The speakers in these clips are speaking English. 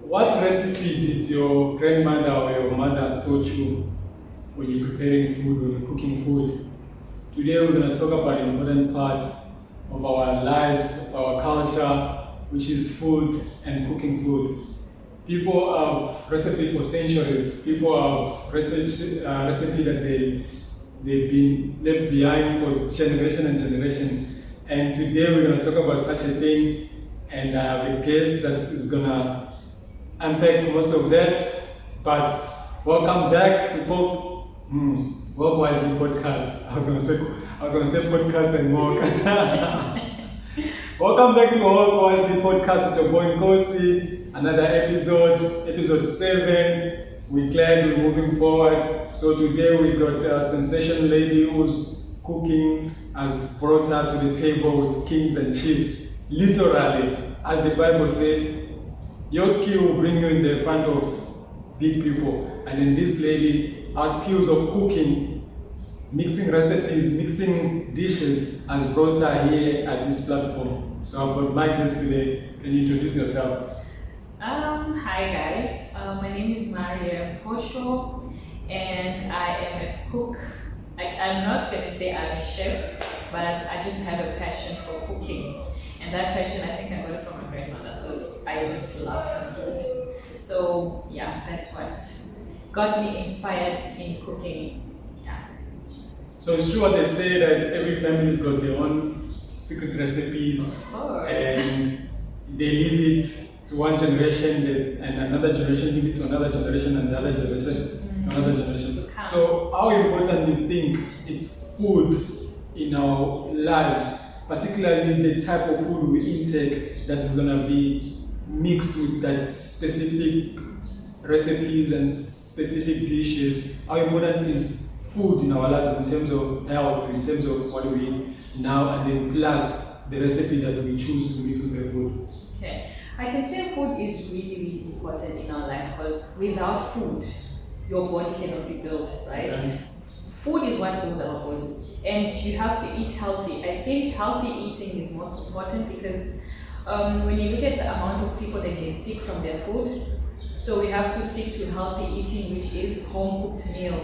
what recipe did your grandmother or your mother taught you when you're preparing food, when you're cooking food? Today we're going to talk about an important part of our lives, of our culture, which is food and cooking food. People have recipe for centuries. People have recipe that they've been left behind for generation and generation. And today we're going to talk about such a thing, and I have a guest that is going to unpack most of that. But welcome back to WalkWizely Podcast. I was gonna say podcast and walk. Welcome back to WalkWizely Podcast. It's your boy Nkosi. Another episode 7. We're glad we're moving forward. So today we got a sensation lady who's cooking, has brought her to the table with kings and chiefs. Literally, as the Bible said, your skill will bring you in the front of big people. And then this lady, her skills of cooking, mixing recipes, mixing dishes, has brought her here at this platform. So I've got my guest today. Can you introduce yourself? Hi guys, my name is Mariam Posho and I am a cook. I'm not going to say I'm a chef, but I just have a passion for cooking. And that passion, I think I got it from my grandmother because I just love her food. So yeah, that's what got me inspired in cooking. Yeah. So it's true what they say that every family's got their own secret recipes, Of course. and they leave it to one generation, and another generation leave it to another generation, and another generation to another generation. So how important do you think it's food in our lives? Particularly the type of food we intake that is going to be mixed with that specific recipes and specific dishes. How important is food in our lives in terms of health, in terms of what we eat now, and then plus the recipe that we choose to mix with the food? Okay, I can say food is really, really important in our life because without food, your body cannot be built, right? Okay. Food is what builds our body. And you have to eat healthy. I think healthy eating is most important because when you look at the amount of people that get sick from their food, so we have to stick to healthy eating, which is home cooked meal,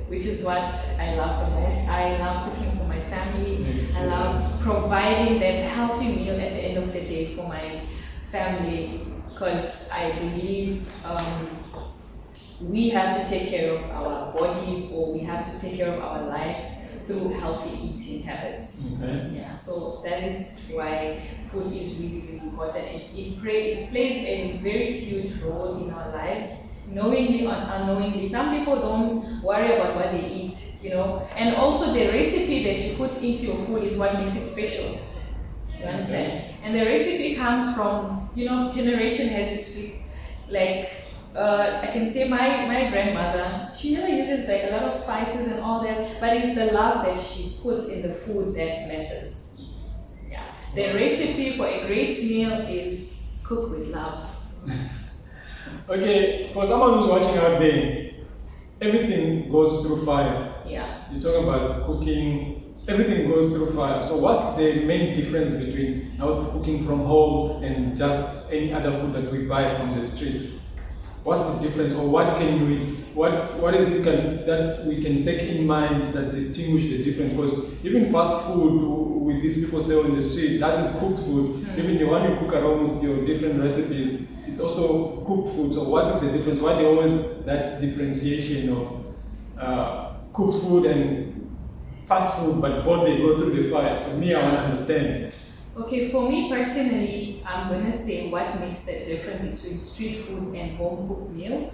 which is what I love the most. I love cooking for my family. I love providing that healthy meal at the end of the day for my family because I believe we have to take care of our bodies, or we have to take care of our lives through healthy eating habits. Okay. Yeah, so that is why food is really, really important. And it plays a very huge role in our lives, knowingly or unknowingly. Some people don't worry about what they eat, and also the recipe that you put into your food is what makes it special. You understand? And the recipe comes from, generation as you speak. Like, I can say my grandmother, she never uses like a lot of spices and all that, but it's the love that she puts in the food that matters. Yeah. The recipe for a great meal is cook with love. Okay, for someone who's watching out there, everything goes through fire. Yeah. You talk about cooking, everything goes through fire. So what's the main difference between now cooking from home and just any other food that we buy from the street? What's the difference, or what is it that we can take in mind that distinguish the difference? Because even fast food with these people sell in the street, that is cooked food. Even the one you cook around with your different recipes, it's also cooked food. So what is the difference? Why they always that differentiation of cooked food and fast food, but both they go through the fire? So me, I want to understand. Okay, for me personally, I'm gonna say what makes the difference between street food and home cooked meal.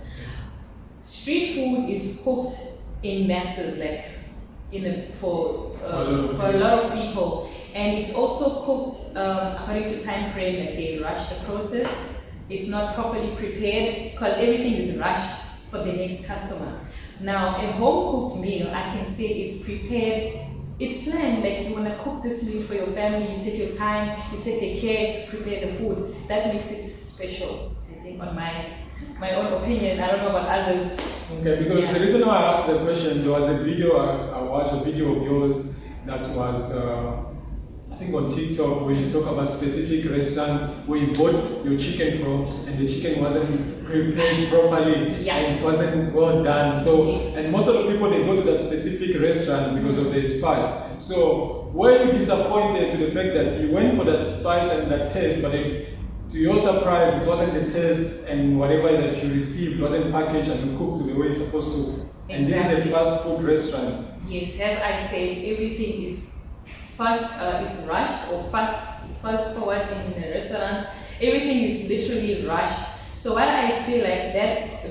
Street food is cooked in masses, like for a lot of people, and it's also cooked according to time frame. Like they rush the process. It's not properly prepared because everything is rushed for the next customer. Now, a home cooked meal, I can say it's prepared. It's planned, like you want to cook this meal for your family, you take your time, you take the care to prepare the food. That makes it special, I think, on my own opinion. I don't know about others. Okay, because the reason why I asked the question, there was a video, I watched a video of yours that was I think on TikTok, when you talk about specific restaurant where you bought your chicken from and the chicken wasn't prepared properly and it wasn't well done. So, and most of the people, they go to that specific restaurant because of the spice. So, were you disappointed to the fact that you went for that spice and that taste, but then, to your surprise, it wasn't the taste and whatever that you received wasn't packaged and cooked the way it's supposed to? And this is a fast food restaurant. Yes, as I said, everything is fast, it's rushed or fast forward in a restaurant. Everything is literally rushed. So what I feel like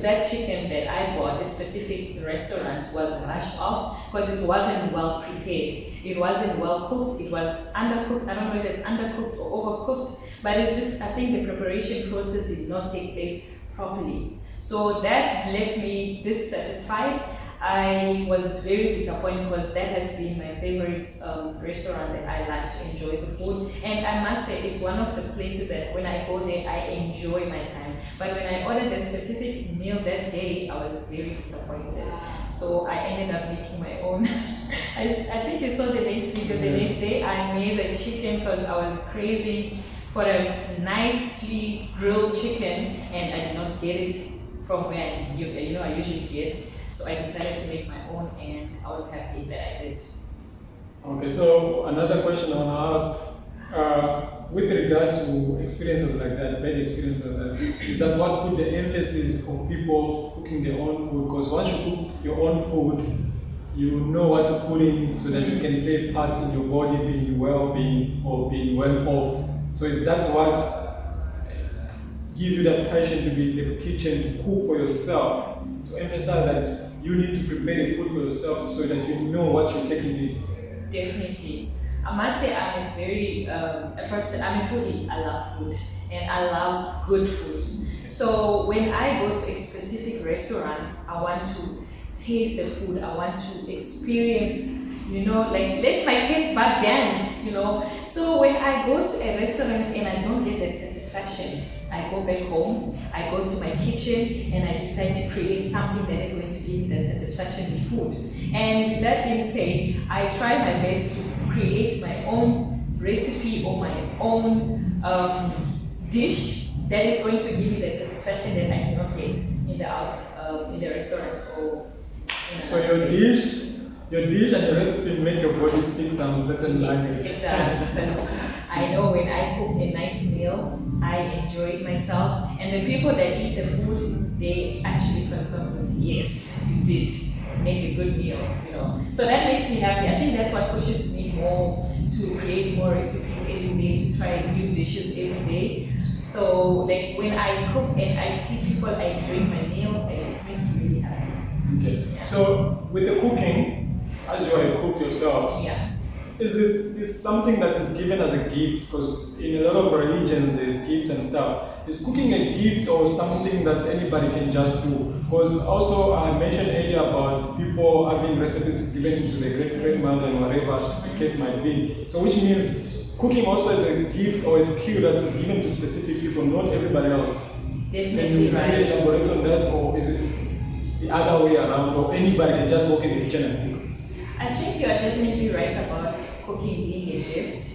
that chicken that I bought at specific restaurants was rushed off because it wasn't well prepared. It wasn't well cooked. It was undercooked. I don't know if it's undercooked or overcooked, but it's just, I think the preparation process did not take place properly. So that left me dissatisfied. I was very disappointed because that has been my favorite restaurant that I like to enjoy the food. And I must say, it's one of the places that when I go there, I enjoy my time. But when I ordered a specific meal that day, I was very disappointed. So I ended up making my own. I think you saw the next video. The next day, I made the chicken because I was craving for a nicely grilled chicken, and I did not get it from where I usually get. So I decided to make my own, and I was happy that I did. Okay, so another question I want to ask, with regard to experiences like that, bad experiences like that, is that what put the emphasis of people cooking their own food? Because once you cook your own food, you know what to put in so that it can play parts in your body being well-being or being well off. So is that what give you that passion to be in the kitchen, to cook for yourself, to emphasize that you need to prepare the food for yourself so that you know what you're taking in? Definitely. I must say I'm a very, I'm a foodie. I love food and I love good food. So when I go to a specific restaurant, I want to taste the food. I want to experience, like let my taste bud dance, So when I go to a restaurant and I don't get that satisfaction, I go back home, I go to my kitchen, and I decide to create something that is going to give me that satisfaction in food. And with that being said, I try my best to create my own recipe or my own dish that is going to give me that satisfaction that I cannot get in the restaurant or. So your dish and the recipe make your body speak some certain language. It does, because I know when I cook a nice meal, I enjoy it myself, and the people that eat the food, they actually confirm that yes, you did make a good meal, So that makes me happy. I think that's what pushes me more to create more recipes every day, to try new dishes every day. So like when I cook and I see people enjoying my meal, it makes me really happy. Okay. Yeah. So with the cooking, as you are a cook yourself, is this something that is given as a gift? Because in a lot of religions there's gifts and stuff. Is cooking a gift or something that anybody can just do? Because also I mentioned earlier about people having recipes given to their great-grandmother and whatever the case might be. So which means cooking also is a gift or a skill that is given to specific people, not everybody else. Definitely right. Can you elaborate on that, or is it the other way around, or anybody can just walk in the kitchen and cook? I think you are definitely right about cooking being a gift,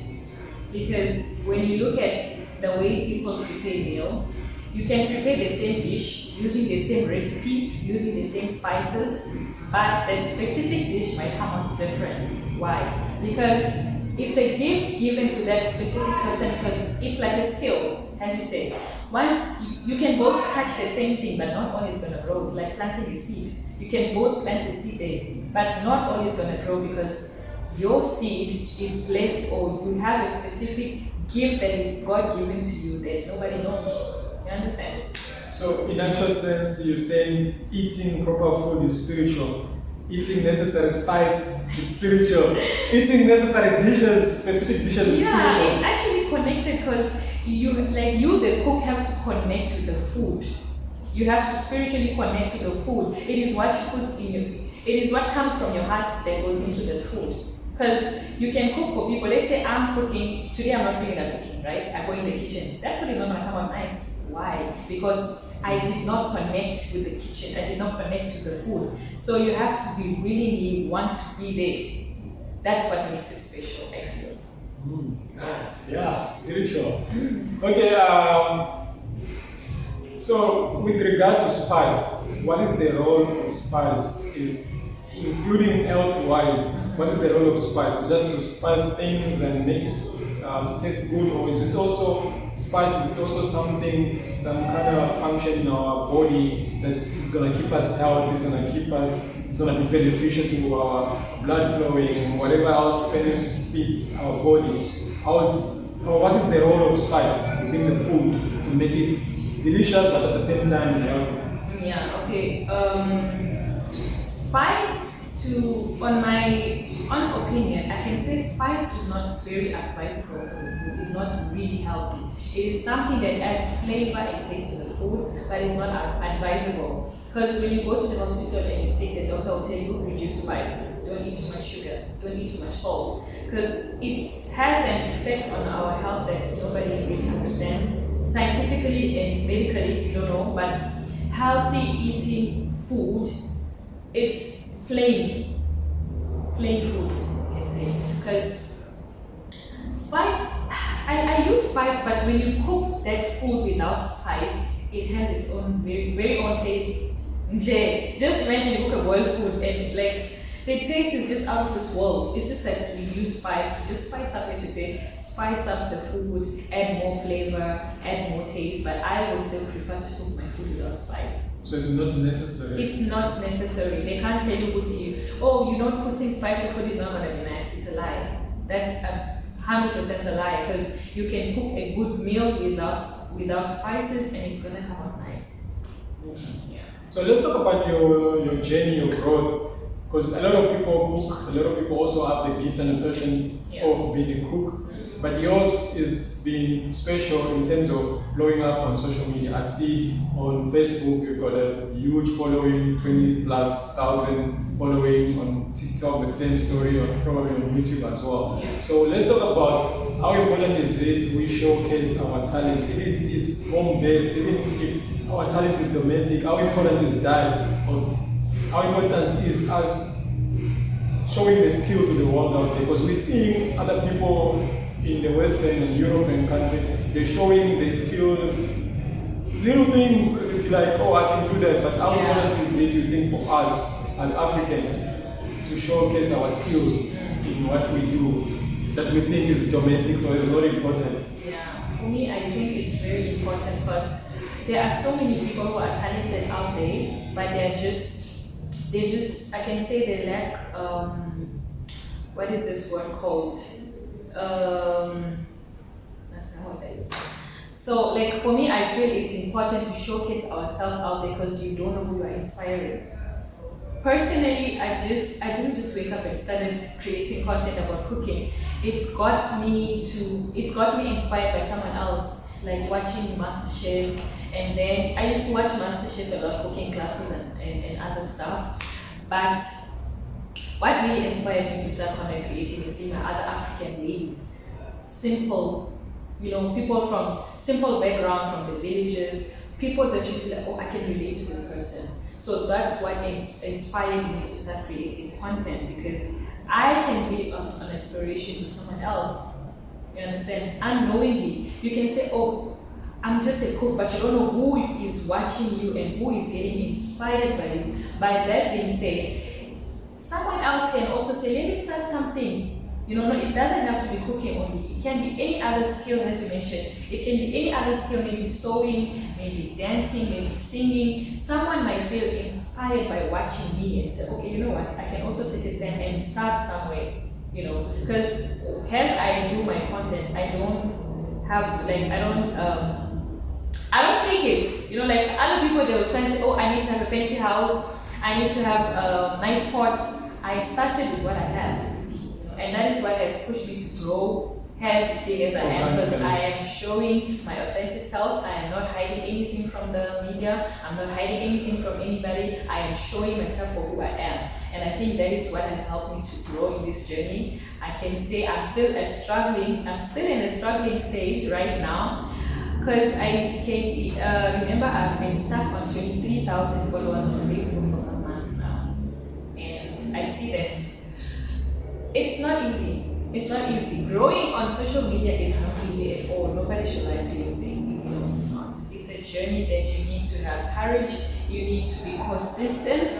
because when you look at the way people prepare meal, you can prepare the same dish using the same recipe, using the same spices, but that specific dish might come out different. Why? Because it's a gift given to that specific person, because it's like a skill, as you say. Once you can both touch the same thing, but not all is going to grow. It's like planting a seed. You can both plant the seed there, but not all is going to grow because your seed is blessed, or you have a specific gift that is God given to you that nobody knows. You understand? So in actual sense, you're saying eating proper food is spiritual. Eating necessary spice is spiritual. Eating necessary dishes, specific dishes is spiritual. Yeah, it's actually connected, because you the cook have to connect to the food. You have to spiritually connect to the food. It is what you put in it is what comes from your heart that goes into the food. Because you can cook for people. Let's say I'm cooking, today I'm not feeling like cooking, right? I go in the kitchen. That food is not going to come out nice. Why? Because I did not connect with the kitchen. I did not connect with the food. So you have to be willingly want to be there. That's what makes it special, I feel. Nice. Yeah, spiritual. Okay. So, with regard to spice, what is the role of spice? Is including health-wise, what is the role of spice? Just to spice things and make it taste good, or is it also spice? Is it also something, some kind of function in our body that is going to keep us healthy? It's going to keep us. It's going to be beneficial to our blood flowing, whatever else benefits our body. What is the role of spice within the food to make it delicious but at the same time healthy? Yeah, okay. Spice, on my own opinion, I can say spice is not very advisable for the food. It's not really healthy. It is something that adds flavor and taste to the food, but it's not advisable. Because when you go to the hospital and you say the doctor will tell you reduce spice, don't eat too much sugar, don't eat too much salt, because it has an effect on our health that nobody really understands. Scientifically and medically, you don't know, but healthy eating food, it's plain food, I can say. Because spice, I use spice, but when you cook that food without spice, it has its own very own taste. Just imagine you cook a boiled food and like the taste is just out of this world. It's just that we use spice to just spice up, as you say, spice up the food, add more flavor, add more taste. But I would still prefer to cook my food without spice. So it's not necessary. It's not necessary. They can't tell you, oh, you're not putting spice, your food is not gonna be nice. It's a lie. That's 100% a lie, because you can cook a good meal without spices and it's gonna come out nice. Yeah. So let's talk about your journey, your growth, because a lot of people cook, a lot of people also have the gift and the passion of being a cook, but yours is being special in terms of blowing up on social media. I see on Facebook you've got a huge following, 20,000+ following, on TikTok the same story, or probably on YouTube as well. Yeah. So let's talk about how important is it we showcase our talent, even if it's home-based, even if our talent is domestic. How important is that? How important is us showing the skill to the world out there? Because we're seeing other people in the Western and European country, they're showing their skills, little things like, oh, I can do that. But how important is it, you think, for us as African to showcase our skills in what we do that we think is domestic, so it's not important? Yeah, for me, I think it's very important because there are so many people who are talented out there, but they just, I can say they lack, what is this word called? That's not what I. So, like for me, I feel it's important to showcase ourselves out there because you don't know who you are inspiring. Personally, I didn't just wake up and started creating content about cooking. It's got me inspired by someone else, like watching MasterChef, and then I used to watch MasterChef a lot, cooking classes and other stuff. But what really inspired me to start content creating is seeing my other African ladies, simple, people from simple background, from the villages, people that you see like, oh, I can relate to this person. So that's what inspired me to start creating content, because I can be of an inspiration to someone else. You understand? Unknowingly, you can say, oh, I'm just a cook, but you don't know who is watching you and who is getting inspired by you. By that being said, someone else can also say, let me start something. No, it doesn't have to be cooking only. It can be any other skill, as you mentioned. It can be any other skill, maybe sewing, maybe dancing, maybe singing. Someone might feel inspired by watching me and say, okay, you know what, I can also take a stand and start somewhere. Because as I do my content, I don't have to, I don't fake it. Like other people, they'll try and say, oh, I need to have a fancy house, I need to have a nice pot. I started with what I had. And that is what has pushed me to grow as big as I am, because I am showing my authentic self. I am not hiding anything from the media. I'm not hiding anything from anybody. I am showing myself for who I am. And I think that is what has helped me to grow in this journey. I can say I'm still in a struggling stage right now, because I can remember I've been stuck on 23,000 followers on Facebook for some months now. And I see that it's not easy. It's not easy. Growing on social media is not easy at all. Nobody should lie to you and say it's easy. No, it's not. It's a journey that you need to have courage. You need to be consistent.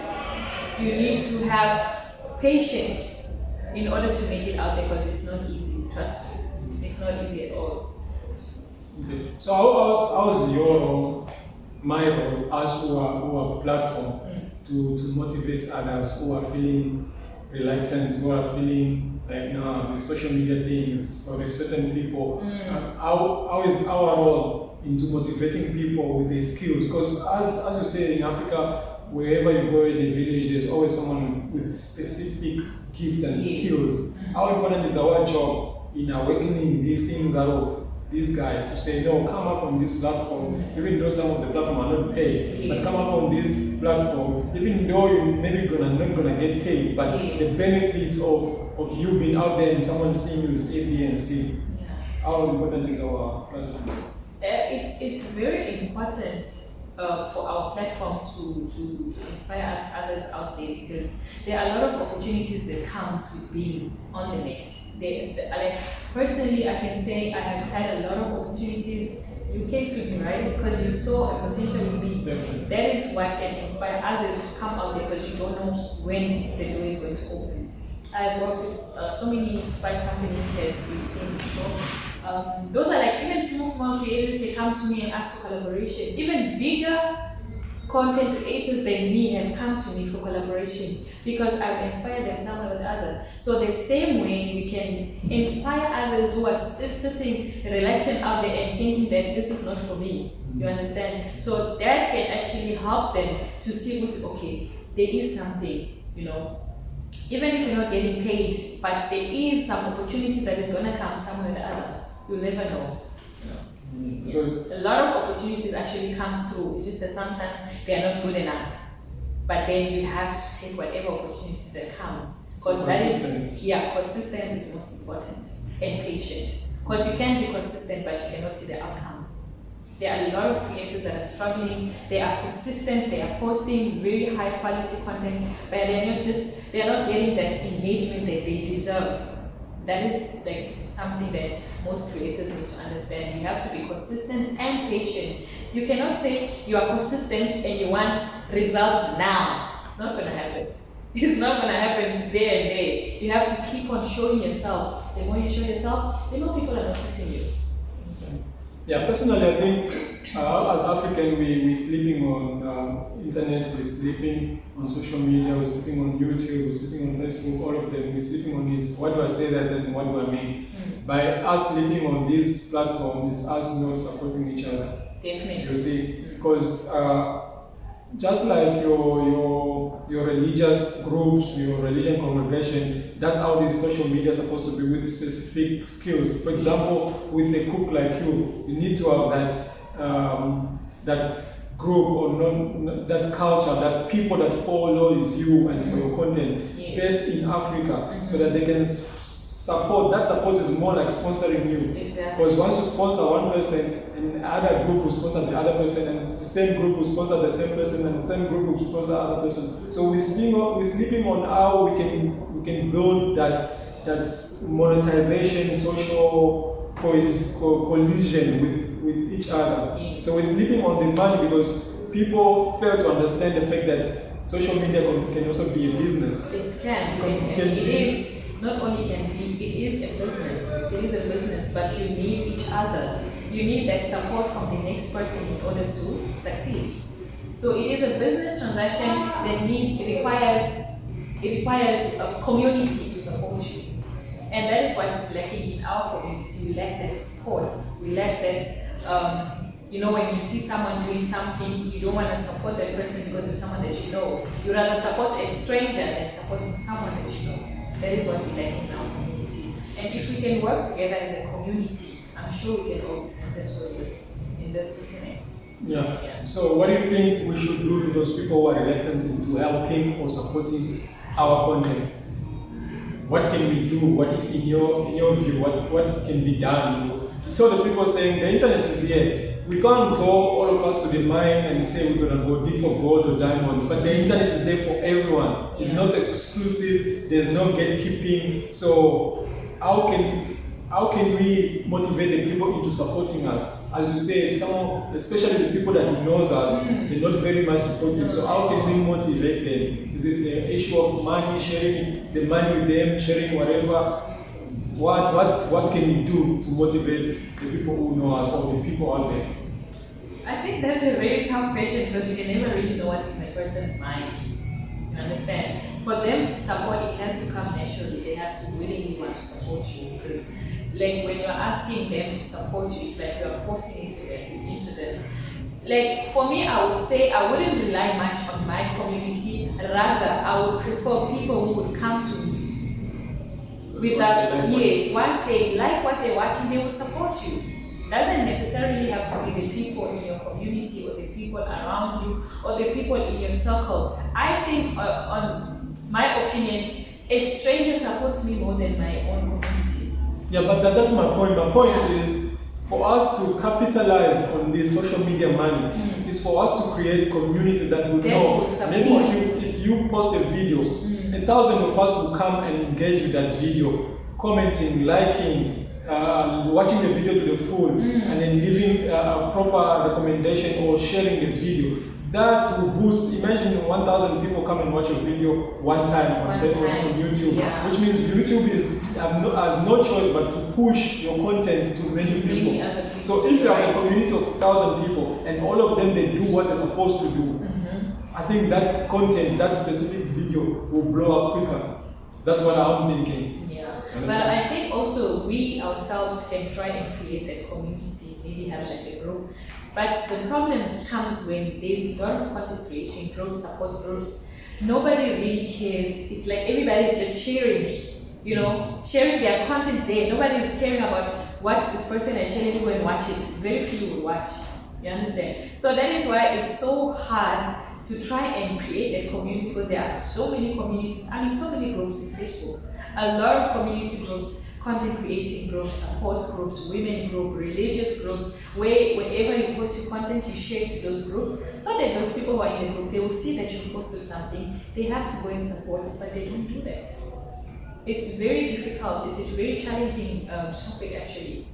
You need to have patience in order to make it out there, because it's not easy. Trust me, it's not easy at all. Okay. So how was your my role as who are platform to motivate others who are feeling reluctant, who are feeling like, no, the social media thing is for a certain people. How is our role into motivating people with their skills? Because as you say, in Africa, wherever you go in the village, there's always someone with specific gift and skills. How important is our job in awakening these things out of these guys to say, no, come up on this platform, even though some of the platform are not paid, but come up on this platform, even though you maybe not gonna get paid, but the benefits of you being out there and someone seeing you is A, B, and C. How important is our platform? It's very important for our platform to inspire others out there, because there are a lot of opportunities that comes with being on the net. Like personally, I can say I have had a lot of opportunities. You came to me, right? Because you saw a potential in me. Definitely. That is what can inspire others to come out there, because you don't know when the door is going to open. I've worked with so many spice companies, as you've seen before. Those are like even small creators. They come to me and ask for collaboration. Even bigger content creators than me have come to me for collaboration, because I've inspired them some way or the other. So the same way we can inspire others who are still sitting reluctant out there and thinking that this is not for me. You understand? So that can actually help them to see what's okay. There is something, even if you're not getting paid, but there is some opportunity that is gonna come somewhere or the other. You'll never know. Because a lot of opportunities actually come through. It's just that sometimes they are not good enough. But then you have to take whatever opportunity that comes. Because consistency is most important, and patience. Because you can be consistent, but you cannot see the outcome. There are a lot of creators that are struggling. They are persistent. They are posting very high quality content, but they are not getting that engagement that they deserve. That is like something that most creators need to understand. You have to be consistent and patient. You cannot say you are consistent and you want results now. It's not going to happen. It's not going to happen there and there. You have to keep on showing yourself. The more you show yourself, the more people are noticing you. Yeah, personally, I think as African, we're sleeping on internet, we're sleeping on social media, we're sleeping on YouTube, we're sleeping on Facebook, all of them, we're sleeping on it. Why do I say that and what do I mean? By us sleeping on this platform is us not supporting each other. Definitely. You see, because just like your religious groups, your religion congregation, that's how this social media is supposed to be with specific skills. For example, with a cook like you need to have that group or that culture, that people that follows you and for your content based in Africa, so that they can support. That support is more like sponsoring you. Exactly. Because once you sponsor one person, and other group will sponsor the other person, and the same group will sponsor the same person, and the same group will sponsor the other person. So we're sleeping on how we can build that monetization, social collision with each other. Yes. So we're sleeping on the money because people fail to understand the fact that social media can also be a business. It can. It is. Not only can be, it is a business. It is a business, but you need each other. You need that support from the next person in order to succeed. So it is a business transaction that requires a community to support you. And that is what is lacking in our community. We lack that support. We lack that, when you see someone doing something, you don't want to support that person because it's someone that you know. You rather support a stranger than supporting someone that you know. That is what we lack in our community. And if we can work together as a community, I'm sure we can all be successful in this internet. Yeah. So what do you think we should do to those people who are reluctant into helping or supporting our content? What can we do? What in your view, what can be done to tell the people saying the internet is here? We can't go all of us to the mine and say we're gonna go dig for gold or diamond, but the internet is there for everyone. It's not exclusive, there's no gatekeeping. So how can we motivate the people into supporting us? As you say, especially the people that knows us, they're not very much supportive. So how can we motivate them? Is it the issue of money, sharing the money with them, sharing whatever? What can we do to motivate the people who know us or the people out there? I think that's a very tough question because you can never really know what's in a person's mind. You understand? For them to support, it has to come naturally. They have to willingly want to support you because, like, when you're asking them to support you, it's like you're forcing into them. Like, for me, I would say I wouldn't rely much on my community. Rather, I would prefer people who would come to me. Yes, once they like what they're watching, they will support you. Doesn't necessarily have to be the people in your community or the people around you or the people in your circle. I think, on my opinion, a stranger supports me more than my own community. Yeah, but that's my point. My point is for us to capitalize on this social media money is for us to create community that will know. Maybe if you post a video, 1,000 of us will come and engage with that video, commenting, liking, watching the video to the full, and then leaving a proper recommendation or sharing the video. That will boost. Imagine 1,000 people come and watch a video one time on YouTube, which means YouTube has no choice but to push your content to many people. So if you have a community of 1,000 people and all of them they do what they're supposed to do, I think that content, that specific video will blow up quicker. That's what I'm thinking. Yeah, but I think also we ourselves can try and create that community, maybe have like a group. But the problem comes when there's a lot of content creating groups, support groups. Nobody really cares. It's like everybody's just sharing their content there. Nobody's caring about what this person is sharing, go and watch it. Very few will watch. You understand? So that is why it's so hard to try and create a community because there are so many communities. So many groups in Facebook. A lot of community groups, content creating groups, support groups, women group, religious groups, where whenever you post your content, you share it to those groups, so that those people who are in the group, they will see that you posted something, they have to go and support, but they don't do that. It's very difficult, it's a very challenging topic actually,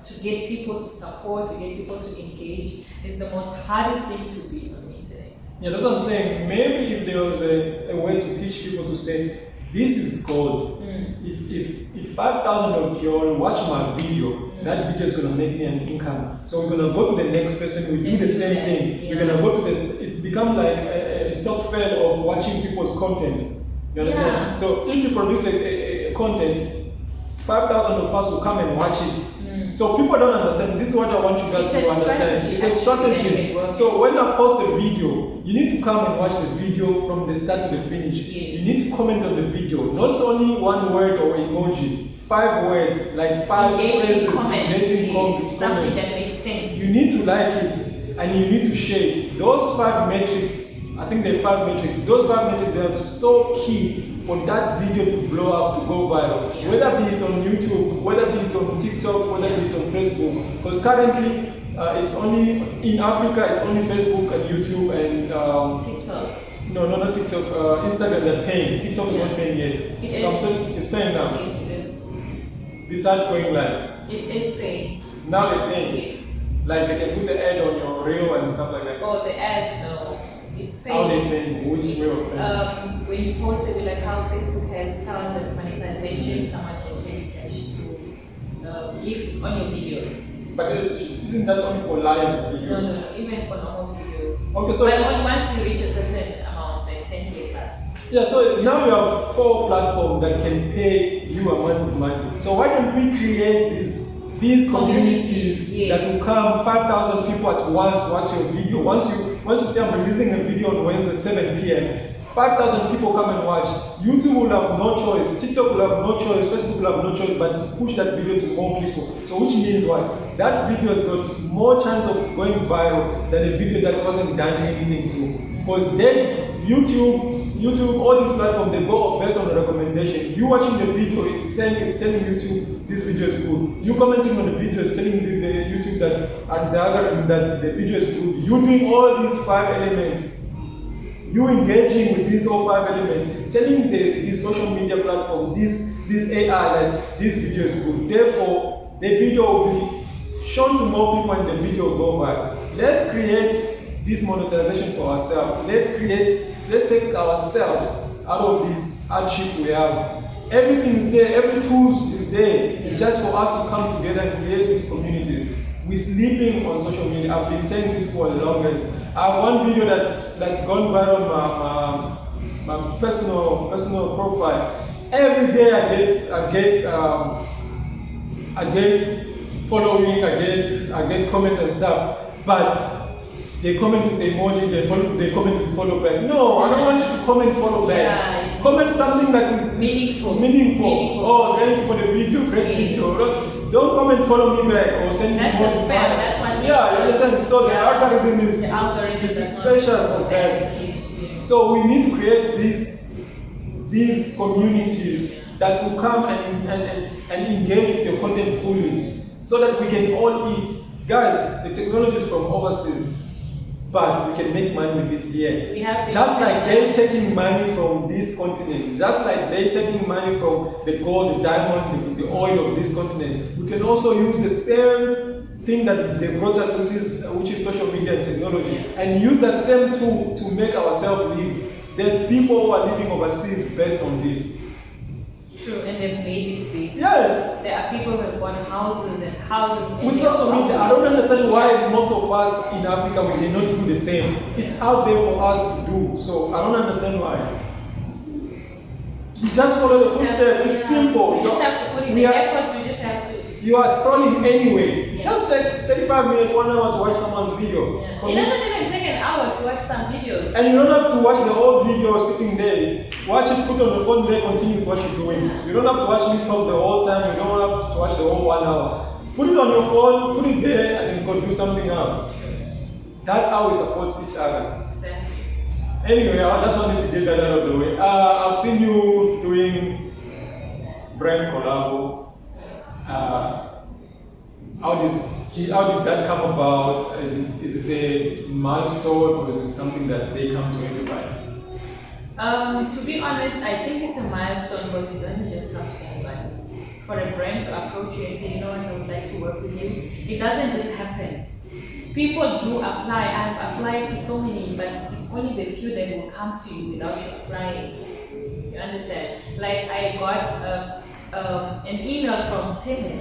to get people to support, to get people to engage. It's the most hardest thing to be on the internet. Yeah, that's what I'm saying. Maybe if there was a way to teach people to say, this is gold. If 5,000 of you all watch my video, that video is going to make me an income. So we're going to go to the next person, we do the same thing. We're going to go to it's become like a stock fair of watching people's content. You understand? Yeah. So if you produce a content, 5,000 of us will come and watch it. So people don't understand. This is what I want you guys to understand. It's a strategy. So when I post a video, you need to come and watch the video from the start to the finish. Yes. You need to comment on the video. Not only one word or emoji. 5 words, like 5 phrases. Comments. Something that makes sense. You need to like it and you need to share it. Those 5 metrics, I think they're 5 metrics. Those 5 metrics, they are so key for that video to blow up, to go viral. Yeah. Whether be it on YouTube, whether be it on TikTok, whether be it on Facebook. Because currently, it's only, in Africa, it's only Facebook and YouTube and TikTok. No, not TikTok. Instagram, they're paying. TikTok is not paying yet. It's paying now. Yes, it is. Besides going live. It is paying. Now they're paying. Yes. Like they can put an ad on your reel and stuff like that. Oh, the ads, no. It's paying. How they paying? Which way of paying? When you post it, like how Facebook has stars and monetization, someone can send you cash to gifts on your videos. But isn't that only for live videos? No, even for normal videos. Okay, so but only once you reach a certain amount, like 10K plus. Yeah, so now you have 4 platforms that can pay you amount of money. So why don't we create these communities that will come 5,000 people at once watch your video. Once you say I'm releasing a video on Wednesday 7 p.m., 5,000 people come and watch. YouTube will have no choice, TikTok will have no choice, Facebook will have no choice but to push that video to more people. So which means what? That video has got more chance of going viral than a video that wasn't done anything to. Because then YouTube, all these platforms, they go based on the recommendation. You watching the video, it's telling YouTube this video is good. You commenting on the video is telling the YouTube that the video is good. You doing all these 5 elements. You engaging with these all 5 elements. It's telling these social media platforms, these this AI that this video is good. Therefore, the video will be shown to more people and the video will go viral. Let's create this monetization for ourselves. Let's take ourselves out of this hardship we have. Everything is there, every tools is there. It's just for us to come together and create these communities. We're sleeping on social media. I've been saying this for the longest. I have one video that's gone viral on my personal profile. Every day I get following, I get comment and stuff. But they comment with the emoji, they comment with follow back. No, I don't want you to comment follow back. Yeah, comment something that is meaningful. Oh, thank you for the video, great video. Don't comment follow me back or send me that's more. That's spam, that's one. Yeah, you understand? So the algorithm is spacious of that. So we need to create these communities that will come and engage with your content fully so that we can all eat. Guys, the technology is from overseas, but we can make money with it here. Just like they're taking money from this continent, just like they're taking money from the gold, the diamond, the oil of this continent, we can also use the same thing that they brought us, which is social media and technology, and use that same tool to make ourselves live. There's people who are living overseas based on this. True, and they've made it big. Yes. There are people who have bought houses and houses. With social media, I don't understand why most of us in Africa we cannot do the same. It's out there for us to do. So I don't understand why. You just follow the footsteps. It's simple. You just have to put in the effort. You just have to. You are scrolling anyway. Yeah. Just take 35 minutes, 1 hour to watch someone's video. Yeah. It doesn't even take an hour to watch some videos. And you don't have to watch the whole video sitting there. Watch it, put on the phone there, continue with what you're doing. You don't have to watch me talk the whole time. You don't have to watch the whole 1 hour. Put it on your phone, put it there, and then go do something else. That's how we support each other. Exactly. Anyway, I just wanted to get that out of the way. I've seen you doing brand collabo. How did that come about? Is it a milestone or is it something that they come to everybody? To be honest, I think it's a milestone because it doesn't just come to anybody. For a brand to approach you and say, you know what, I would like to work with you, it doesn't just happen. People do apply. I've applied to so many, but it's only the few that will come to you without you applying. You understand? Like I got an email from Tim.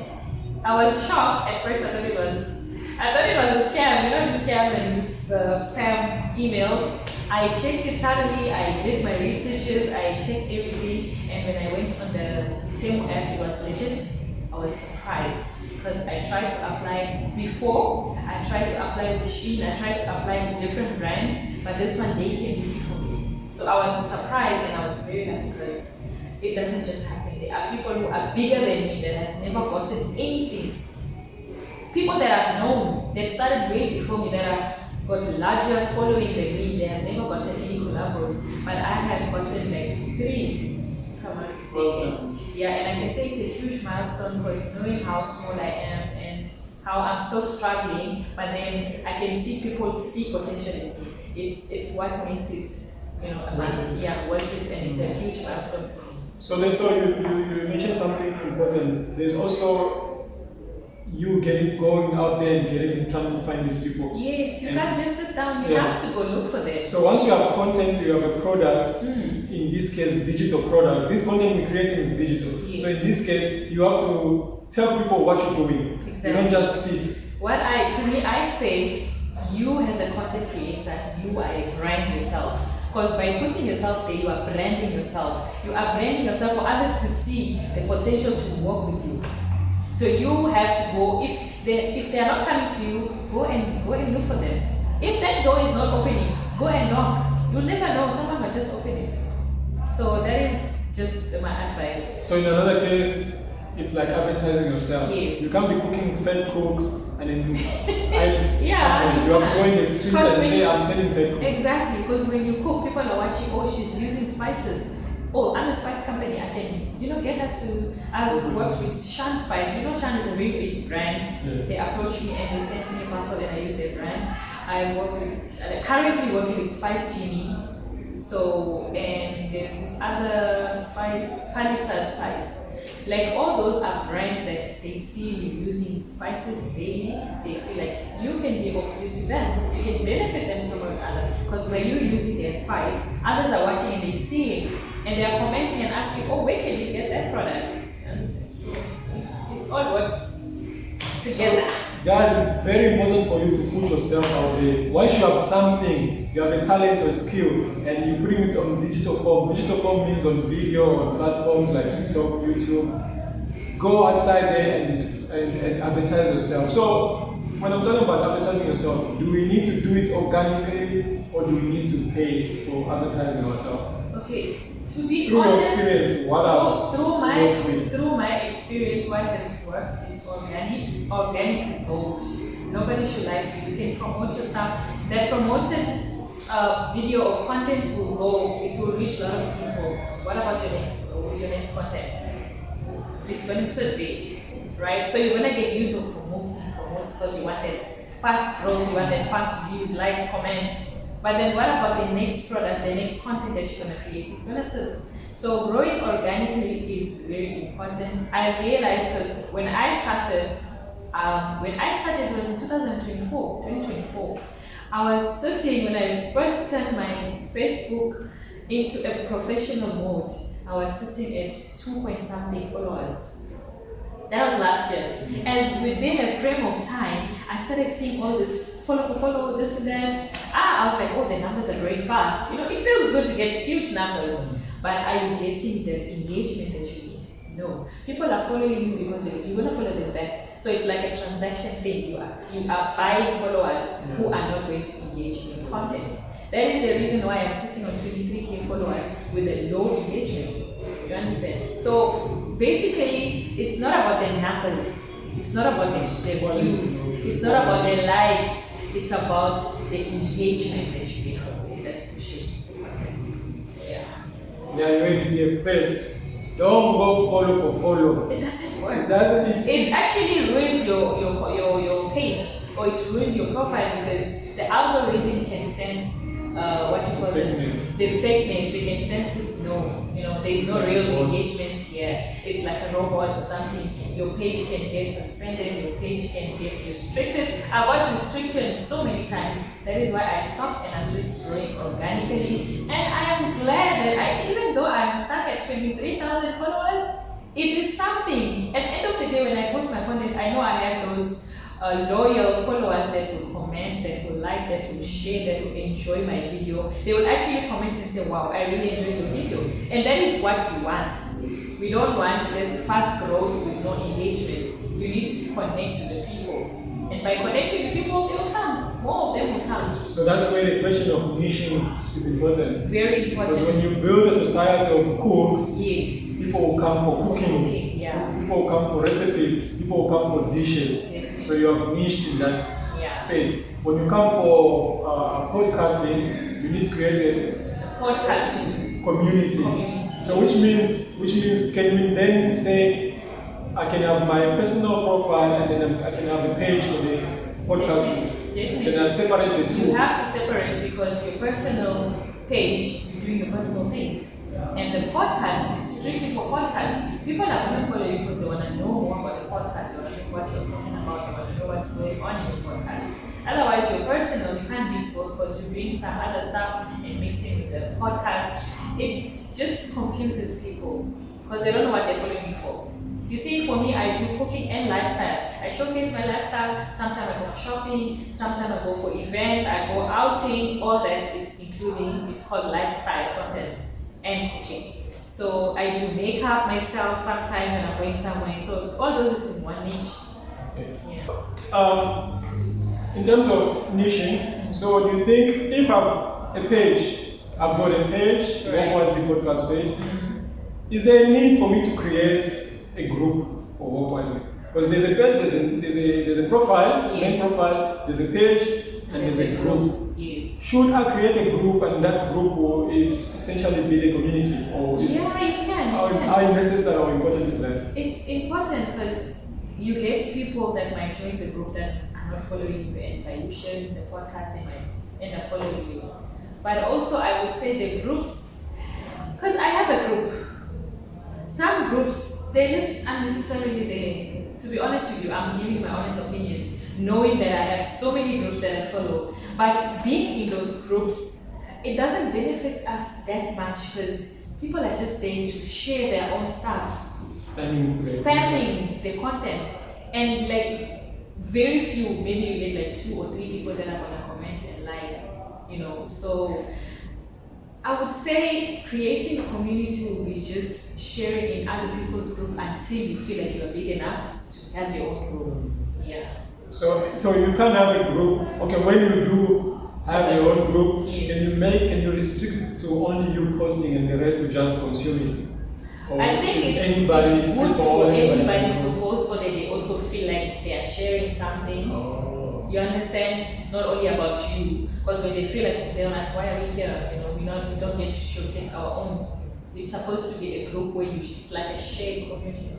I was shocked at first. I thought it was a scam. You know the scam and spam emails. I checked it thoroughly. I did my researches. I checked everything, and when I went on the Temu app, it was legit. I was surprised because I tried to apply before. I tried to apply with Shein. I tried to apply with different brands, but this one they came before me. So I was surprised and I was very happy because it doesn't just happen. There are people who are bigger than me that has never gotten anything. People that I've known that started way before me that have got larger following than me, they have never gotten any collabos. But I have gotten like 3, if I'm not mistaken. Yeah, and I can say it's a huge milestone because knowing how small I am and how I'm still struggling, but then I can see people see potential in me. It's what makes it, worth it, and it's a huge milestone for me. So you mentioned something important. There's also you going out there and trying to find these people. Yes, you can't just sit down. You have to go look for them. So once you have content, you have a product. In this case, digital product. This content we're creating is digital. Yes. So in this case, you have to tell people what you're doing. Exactly. You don't just sit. I say, you as a content creator, you are a brand yourself. Because by putting yourself there, you are branding yourself. You are branding yourself for others to see the potential to work with you. So you have to go. If they are not coming to you, go and look for them. If that door is not opening, go and knock. You'll never know. Someone might just open it. So that is just my advice. So in another case, it's like advertising yourself. Yes. You can't be cooking fed cooks and then you have to go in the street and say, I'm selling fed cooks. Exactly, because when you cook, people are watching, oh, she's using spices. Oh, I'm a spice company. I can, get her to, I've worked with Shan Spice. Shan is a very big brand. Yes. They approached me and they sent me a parcel and I use their brand. I've currently working with Spice Jimmy. So, and there's this other spice, Palisa Spice. Like all those are brands that they see you using spices daily, they feel like you can be of use to them. You can benefit them somewhere or other. Because when you're using their spice, others are watching and they see it and they are commenting and asking, oh, where can you get that product? You understand? So it's all works together. Guys, it's very important for you to put yourself out there. Once you have something, you have a talent or a skill, and you bring it on digital form. Digital form means on video, on platforms like TikTok, YouTube. Go outside there and advertise yourself. So, when I'm talking about advertising yourself, do we need to do it organically, or do we need to pay for advertising ourselves? Okay, to be through honest, your experience, through my experience, what has worked is organic. Organic is gold. Nobody should lie to you. You can promote your stuff. That promoted video or content will go. It will reach a lot of people. What about your next content? It's going to sit there, right? So you're going to get used to promoting because you want that fast growth, you want that fast views, likes, comments. But then what about the next product, the next content that you're going to create? It's going to sit. So growing organically is very important. I realized because when I started it was in 2024. I was sitting, when I first turned my Facebook into a professional mode, I was sitting at 2-point-something followers. That was last year. And within a frame of time, I started seeing all this follow, this and that. I was like, oh, the numbers are growing fast. You know, it feels good to get huge numbers. But are you getting the engagement that you need? No. People are following you because you're going to follow them back. So it's like a transaction thing. You are buying followers who are not going to engage in your content. That is the reason why I'm sitting on 23K followers with a low engagement. You understand? So basically, it's not about the numbers. It's not about the views. It's not about the likes. It's about the engagement that you get from it that pushes your content. Yeah. Yeah, you heard it here first. Don't go follow for follow. It doesn't work. It actually ruins your page, or it ruins your profile because the algorithm can sense what you call this, the fakeness. They can sense it's there's no real engagement here. It's like a robot or something. Your page can get suspended, your page can get restricted. I got restricted so many times. That is why I stopped and I'm just growing organically. And I am glad that even though I'm stuck at 23,000 followers, it is something. At the end of the day, when I post my content, I know I have those loyal followers that will comment, that will like, that will share, that will enjoy my video. They will actually comment and say, wow, I really enjoyed the video. And that is what we want. We don't want just fast growth with no engagement. You need to connect to the people. And by connecting to people, they will come. More of them will come. So that's where the question of niching is important. Very important. Because when you build a society of cooks, yes, people will come for cooking. Yeah. People will come for recipes. People will come for dishes. Definitely. So you have niched in that space. When you come for podcasting, you need to create a podcasting community. So which means can we then say I can have my personal profile and then I can have a page for the podcasting. Definitely. Then I separate the two. You have to separate because your personal page, you're doing your personal things. And the podcast is strictly for podcasts. People are going to follow you because they want to know more about the podcast. They want to know what you're talking about. They want to know what's going on in the podcast. Otherwise, your personal, you can't mix both because you're doing some other stuff and mixing with the podcast. It just confuses people because they don't know what they're following you for. You see, for me, I do cooking and lifestyle. I showcase my lifestyle. Sometimes I go for shopping. Sometimes I go for events. I go outing. All that is including, it's called lifestyle content and cooking. So I do makeup myself sometimes when I'm going somewhere. So all those is in one niche. Okay. Yeah. In terms of niching, so do you think if I've got a page, WalkWizely Podcast page, is there a need for me to create a group for WalkWizely? Because there's a page, there's a profile, main profile, there's a page, and there's a group. Yes. Should I create a group and that group will essentially be the community? Or you can. How necessary or important is that? It's important because you get people that might join the group that are not following you, and by you sharing the podcast, they might end up following you. But also, I would say the groups, because I have a group. Some groups they're just unnecessarily there. To be honest with you, I'm giving my honest opinion, knowing that I have so many groups that I follow. But being in those groups, it doesn't benefit us that much because people are just there to share their own stuff, spamming the content, and like very few, maybe you get like 2 or 3 people that are gonna comment and like, So I would say creating a community will be just sharing in other people's group until you feel like you're big enough to have your own group. Yeah. So you can't have a group. Okay, when you do have your own group, yes. Can you restrict it to only you posting and the rest will just consume it? Or I think it's good for anybody to post so that they also feel like they are sharing something. Oh. You understand? It's not only about you. Because when they feel like they're like, why are we here? We don't get to showcase our own. It's supposed to be a group where it's like a shared community.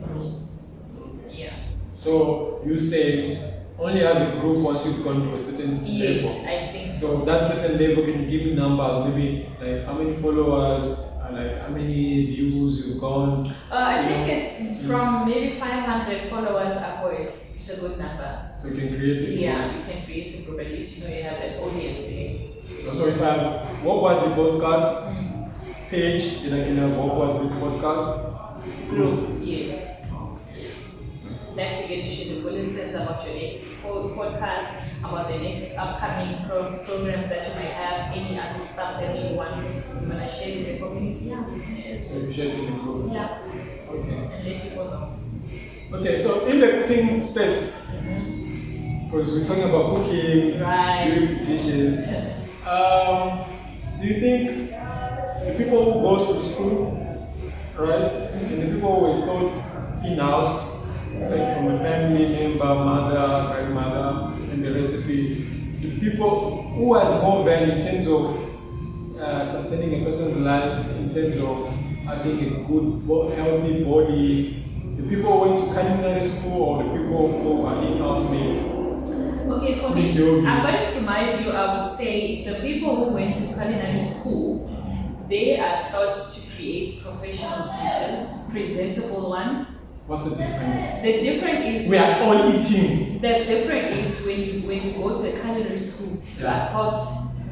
Yeah. So you say only have a group once you've gone to a certain level. Yes, I think so. So that certain level can give you numbers, maybe like how many followers, like how many views you've gone. I think it's from maybe 500 followers upwards. It's a good number. So you can create a group. Yeah, you can create a group. At least you have an audience there. So if I have WalkWizely Podcast page, then I can have WalkWizely Podcast group. Yes. That you get to share the bulletins about your next podcast, about the next upcoming programs that you might have, any other stuff that you want to share to the community. Yeah, you can share. So you share to the group. Yeah. Okay. And let people know. Okay, so in the cooking space, because we're talking about cooking, doing dishes. Do you think the people who go to school, right, and the people who were taught in-house, like from a family member, mother, grandmother, and the recipe, the people who has more value in terms of sustaining a person's life, in terms of having a good, healthy body, the people who went to culinary school or the people who are in-house made? Okay, for me, according to my view, I would say the people who went to culinary school, they are taught to create professional dishes, presentable ones. What's the difference? The difference is we are all eating. The difference is when you go to a culinary school, you are taught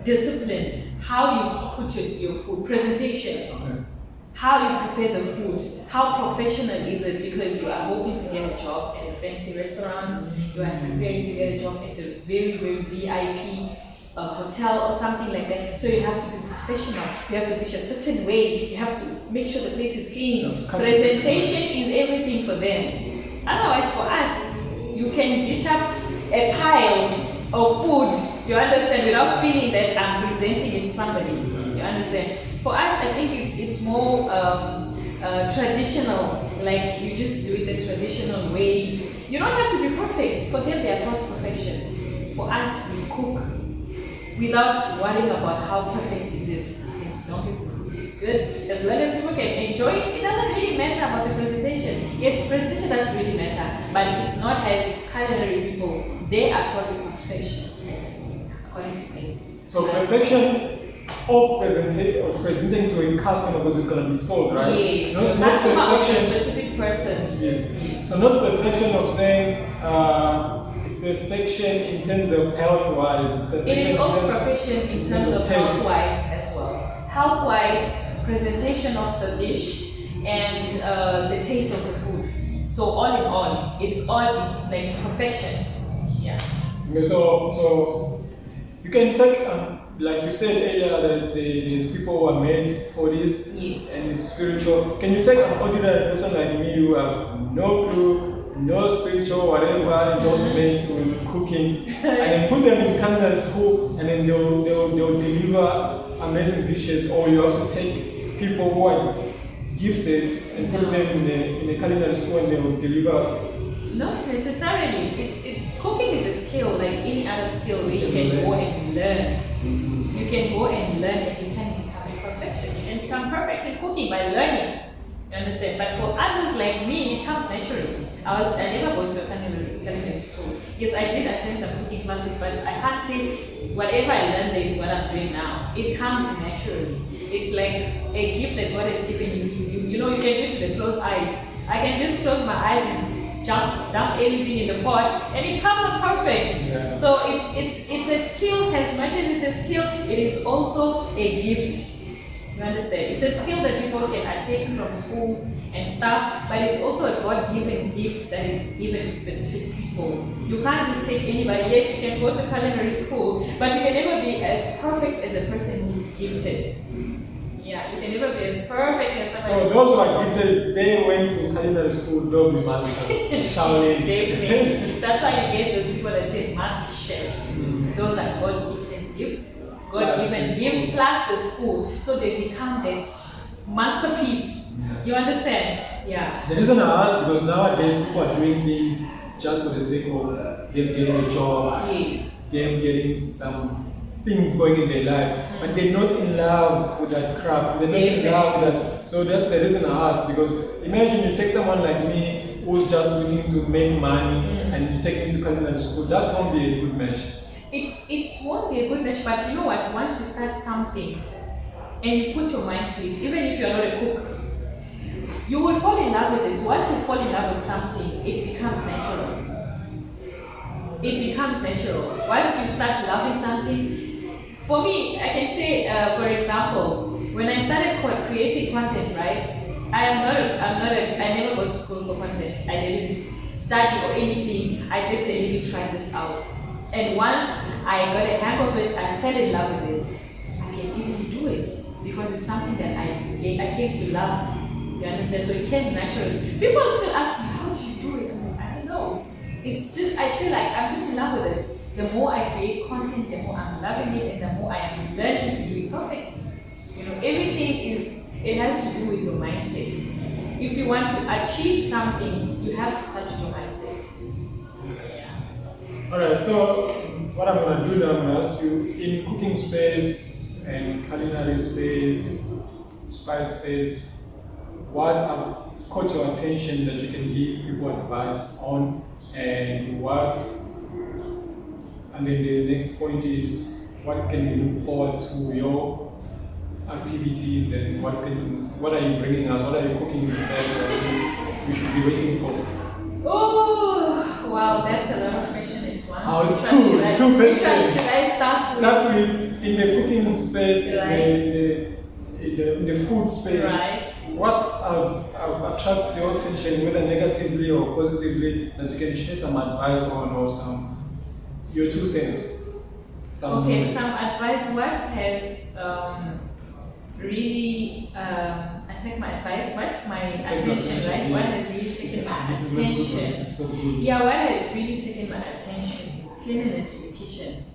discipline, how you put your food, presentation, how you prepare the food, how professional is it, because you are hoping to get a job at a fancy restaurant, you are preparing to get a job at a very, very VIP hotel or something like that. So you have to be professional, you have to dish a certain way, you have to make sure the plate is clean. Presentation is everything for them. Otherwise for us, you can dish up a pile of food, you understand, without feeling that I'm presenting it to somebody, you understand. For us, I think it's more traditional, like you just do it the traditional way. You don't have to be perfect. For them, they are taught perfection. For us, we cook without worrying about how perfect is it. As long as the food is good, as well as people can enjoy it, it doesn't really matter about the presentation. Yes, presentation does really matter, but it's not as culinary people. They are taught perfection, according to me. So perfection of presenting to a customer because it's going to be sold, right? Yes. Not perfection. A specific person. Yes. So not perfection of saying it's perfection in terms of health-wise. It is also perfection in terms of health-wise as well. Health-wise, presentation of the dish and the taste of the food. So all in all, it's all like perfection. Yeah. Okay, so you can take, like you said earlier, that there's people who are made for this, yes, and it's spiritual. Can you take an ordinary person like me who have no clue, no spiritual, whatever, endorsement to cooking, and then put them in culinary school, and then they'll deliver amazing dishes, or you have to take people who are gifted and put them in a culinary school and they will deliver? Not necessarily. Cooking is a skill like any other skill where you can go and learn. You can go and learn and you can become a perfection. You can become perfect in cooking by learning. You understand? But for others like me, it comes naturally. I never go to a culinary school. Yes, I did attend some cooking classes, but I can't say whatever I learned there is what I'm doing now. It comes naturally. It's like a gift that God has given you. You know, you can do it with the closed eyes. I can just close my eyes and dump anything in the pot, and it comes out perfect. Yeah. So it's a skill. As much as it's a skill, it is also a gift. You understand? It's a skill that people can attain from schools and stuff, but it's also a God-given gift that is given to specific people. You can't just take anybody. Yes, you can go to culinary school, but you can never be as perfect as a person who's gifted. Yeah, you can never be as perfect as somebody. So those who are gifted, they went to culinary school, they'll be masters. Definitely. That's why you get those people that say master chef. Those are God-gifted gifts. God-given gift plus the school, so they become that masterpiece. You understand? Yeah. The reason I ask because nowadays people are doing things just for the sake of them getting a job, Yes. them getting some things going in their life, but they're not in love with that craft. They're not in love with that. So that's the reason I ask, because imagine you take someone like me who's just looking to make money and you take him to culinary school. That won't be a good match. It won't be a good match, but you know what? Once you start something and you put your mind to it, even if you're not a cook, you will fall in love with it. Once you fall in love with something, it becomes natural. It becomes natural. Once you start loving something, for me, I can say, for example, when I started creating content, right? I never go to school for content. I didn't study or anything. I just said, let me try this out. And once I got a hang of it, I fell in love with it. I can easily do it because it's something that I came to love. You understand? So it came naturally. People still ask me, how do you do it? I'm like, I don't know. It's just, I feel like I'm just in love with it. The more I create content, the more I'm loving it, and the more I am learning to do it perfectly. You know, everything it has to do with your mindset. If you want to achieve something, you have to start with your mindset. Alright, so what I'm going to do now, I'm going to ask you, in cooking space and culinary space, spice space, what have caught your attention that you can give people advice on, and then the next point is, what can you look forward to your activities, and what are you bringing us, what are you cooking that we should be waiting for? Oh, wow, that's a lot of questions at once. Oh, it's two questions. Should I start with in the cooking space, right. in the food space? Right. What have attracted your attention, whether negatively or positively, that you can share some advice on, or your 2 cents? Some advice. What has really take my advice, my attention, right? What has really taken my attention? Yeah, what has really taken my attention is cleanliness in the kitchen.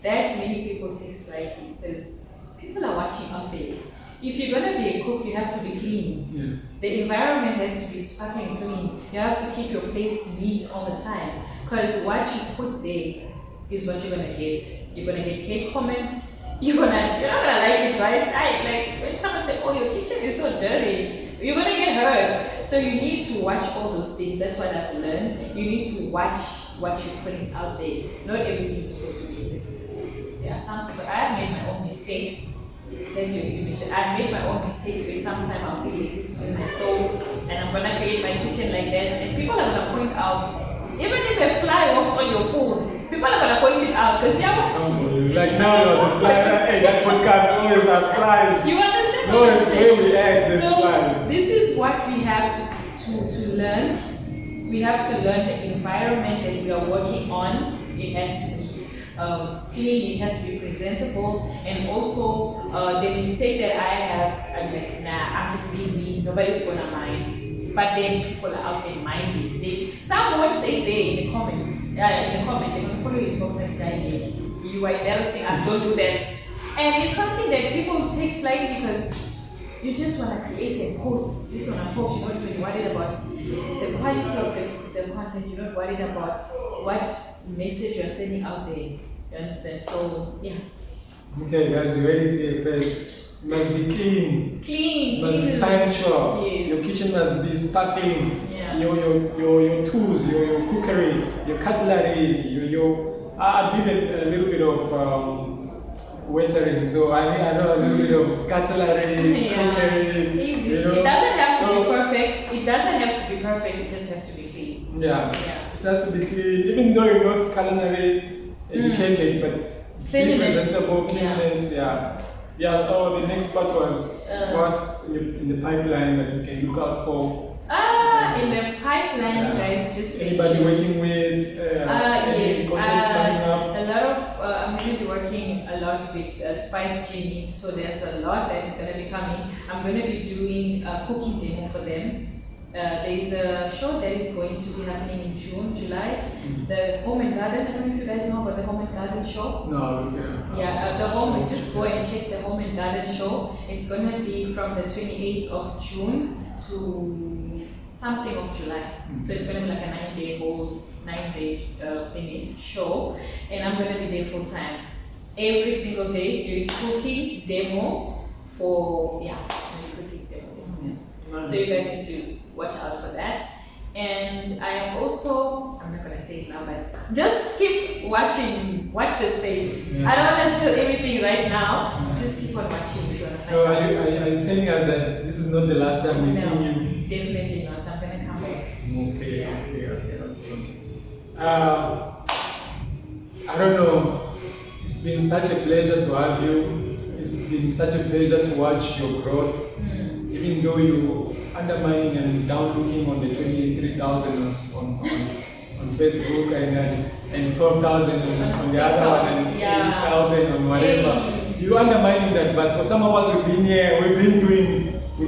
That many people take slightly because people are watching out there. If you're gonna be a cook, you have to be clean. Yes. The environment has to be sparkling clean. You have to keep your place neat all the time, because what you put there is what you're gonna get. You're gonna get hate comments. You're not gonna like it, right? Like when someone says, "Oh, your kitchen is so dirty," you're gonna get hurt. So you need to watch all those things. That's what I've learned. You need to watch what you're putting out there. Not everything's supposed to be in the kitchen. There are some, but I have made my own mistakes. That's your information. I've made my own mistakes where sometimes I'll be lazy to clean my stove, and I'm gonna create my kitchen like that, and people are gonna point out. Even if a fly walks on your food, people are gonna point it out because they are watching. Like now there was a fly. Hey, that podcast always has flies. You understand? No, it's the way we act. There's so flies. This is what we have to learn. We have to learn the environment that we are working on. It has to be clean, it has to be presentable, and also the mistake that I have, I'm like, nah, I'm just being me, nobody's gonna mind. But then people are out there minding. Some won't say there in the comments. They're gonna follow your post and say, you are embarrassing us, don't do that. And it's something that people take slightly because you just want to create and post this on a post. You're not really worried about the quality of the content. You're not worried about what message you're sending out there. You understand? So, yeah. Okay, guys, you ready to hear first? It must be clean. Clean. It must be punctual. Yes. Your kitchen must be sparkling. Yeah. Your tools, your cookery, your cutlery, I'll give it a little bit of waitering, so I know a little bit of cutlery, cookery. It doesn't have to be perfect. It doesn't have to be perfect. It just has to be clean. Yeah. It has to be clean, even though you're not culinary educated, but cleanliness. presentable, cleanliness. Yeah. So the next part was what's in the pipeline that you can look out for. In the pipeline, guys, just anybody working with yes, content coming up? a lot of I'm going to be working a lot with Spice Genie, so there's a lot that is going to be coming. I'm going to be doing a cooking demo for them. There is a show that is going to be happening in June, July. The Home and Garden. I don't know if you guys know about the Home and Garden show. No. The home. Just go and check the Home and Garden show. It's going to be from the 28th of June to something of July. So it's going to be like a 9-day thingy show, and I'm going to be there full time, every single day doing cooking demo for cooking demo. Nice. So you guys need to watch out for that. And I am also, I'm not going to say it now, but just keep watching, watch the space. I don't want to spill everything right now. Just keep on watching if you want to. So are you telling us that this is not the last time we see you? Definitely not. I'm going to come back. Okay. I don't know. It's been such a pleasure to have you. It's been such a pleasure to watch your growth. Even though you undermining and downlooking on the 23,000 on Facebook and 12,000 on the other one and 8,000 on whatever. You undermining that, but for some of us we've been here, we've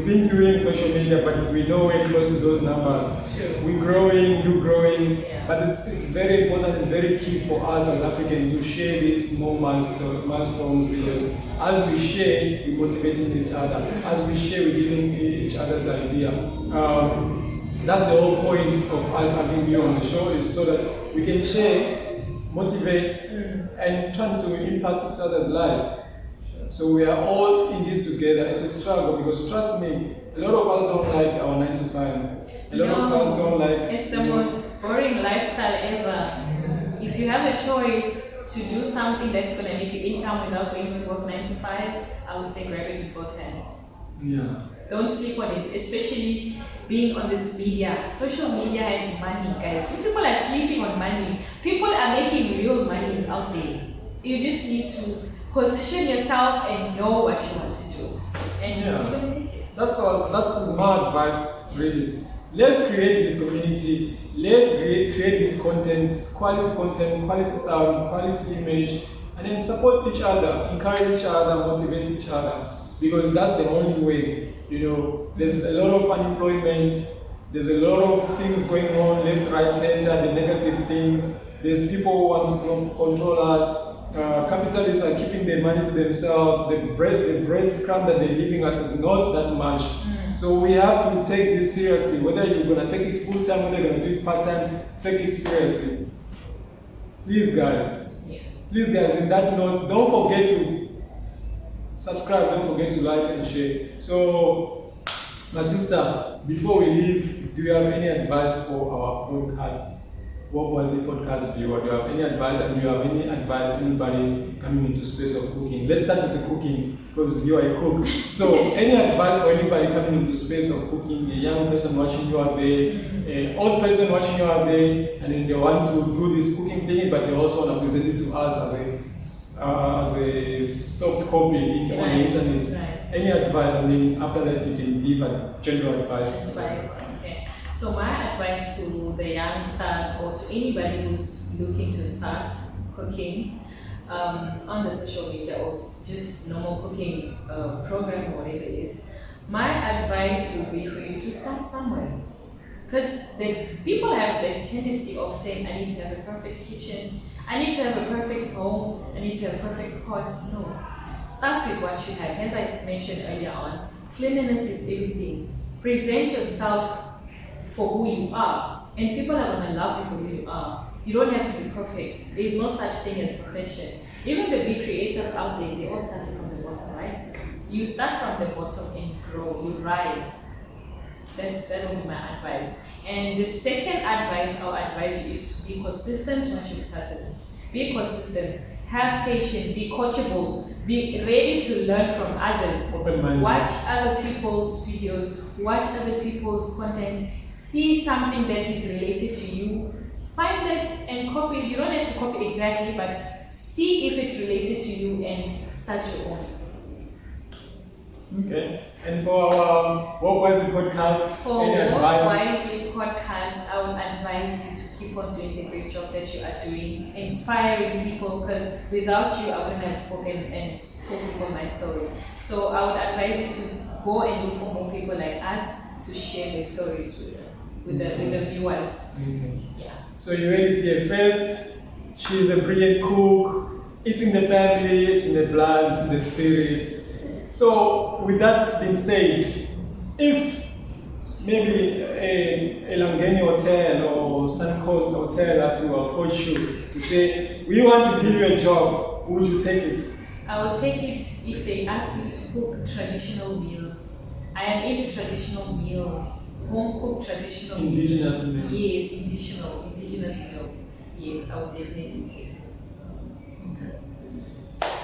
been doing social media, but we know we're close to those numbers. Sure. We're growing, you're growing, but it's very important and very key for us as Africans to share these small milestones, because as we share, we're motivating each other. As we share, we're giving each other's idea. That's the whole point of us having you on the show, is so that we can share, motivate, and try to impact each other's life. So we are all in this together. It's a struggle, because trust me, a lot of us don't like our 9 to 5. A lot of us don't like. It's the most boring lifestyle ever. If you have a choice to do something that's going to make you income without going to work 9 to 5, I would say grab it with both hands. Yeah. Don't sleep on it, especially being on this media. Social media has money, guys. You people are sleeping on money. People are making real monies out there. You just need to position yourself and know what you want to do. And you're going to make it. That's my advice, really. Let's create this community. Let's create this content, quality sound, quality image, and then support each other, encourage each other, motivate each other. Because that's the only way. There's a lot of unemployment, there's a lot of things going on, left, right, center, the negative things. There's people who want to control us. Capitalists are keeping their money to themselves. The bread scrum that they're giving us is not that much. So we have to take this seriously. Whether you're going to take it full time, whether you're going to do it part time, take it seriously. Please guys, in that note, don't forget to subscribe, don't forget to like and share. So, my sister, before we leave, do you have any advice for our podcast? WalkWizely Podcast viewer? Do you have any advice, and do you have any advice anybody coming into space of cooking? Let's start with the cooking, because you are a cook. So, any advice for anybody coming into space of cooking, a young person watching you out there, an old person watching you out there, and then they want to do this cooking thing, but they also want to present it to us as a soft copy on the internet. Right. Any advice? After that you can give a general advice. Okay. So my advice to the youngsters, or to anybody who's looking to start cooking on the social media, or just normal cooking program, or whatever it is, my advice would be for you to start somewhere. Because the people have this tendency of saying, I need to have a perfect kitchen, I need to have a perfect home, I need to have a perfect pot. No. Start with what you have. As I mentioned earlier on, cleanliness is everything. Present yourself for who you are, and people are going to love you for who you are. You don't have to be perfect. There is no such thing as perfection. Even the big creators out there, they all started from the bottom, right? You start from the bottom and grow, you rise. That would be my advice. And the second advice I'll advise you is to be consistent once you started. Be consistent. have patience, be coachable, be ready to learn from others. Open-minded. Watch other people's videos, watch other people's content, see something that is related to you, find it and copy it. You don't have to copy exactly, but see if it's related to you and start your own. Okay. And for our WalkWizely podcast, For any advice? WalkWizely Podcast, I would advise you to keep on doing the great job that you are doing, inspiring people, because without you, I wouldn't have spoken and told people my story. So I would advise you to go and look for more people like us to share their stories with the viewers. Okay. Yeah. So you heard it here first. She's a brilliant cook. It's in the family, it's in the blood, it's in the spirit. So with that being said, if maybe a Langeni hotel or Suncoast hotel had to approach you to say, we want to give you a job, would you take it? I would take it if they ask me to cook traditional meal. I am into traditional meal, home cooked traditional Indigenous meal. meal. Yes, indigenous meal. Yes, I would definitely take it. Okay.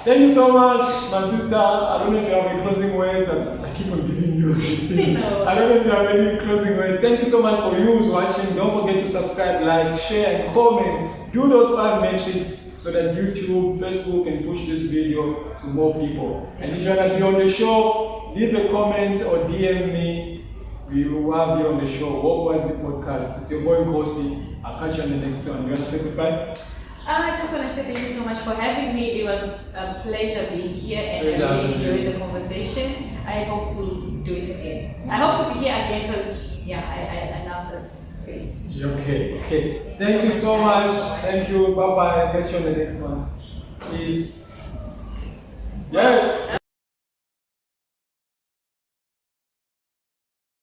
Thank you so much, my sister. I don't know if you have any closing words. I keep on giving you this thing. No. I don't know if you have any closing words. Thank you so much for you who's watching. Don't forget to subscribe, like, share, and comment. Do those 5 metrics so that YouTube, Facebook can push this video to more people. And if you want to be on the show, leave a comment or DM me. We will have you on the show. WalkWizely Podcast. It's your boy Kosi. I'll catch you on the next one. You want to say goodbye? I just want to say thank you so much for having me. It was a pleasure being here and Pleasure I really having you. enjoyed the conversation. I hope to do it again. I hope to be here again because, I love this space. Okay. Thank you so much. Thank you. Bye bye. Catch you on the next one. Peace. Yes.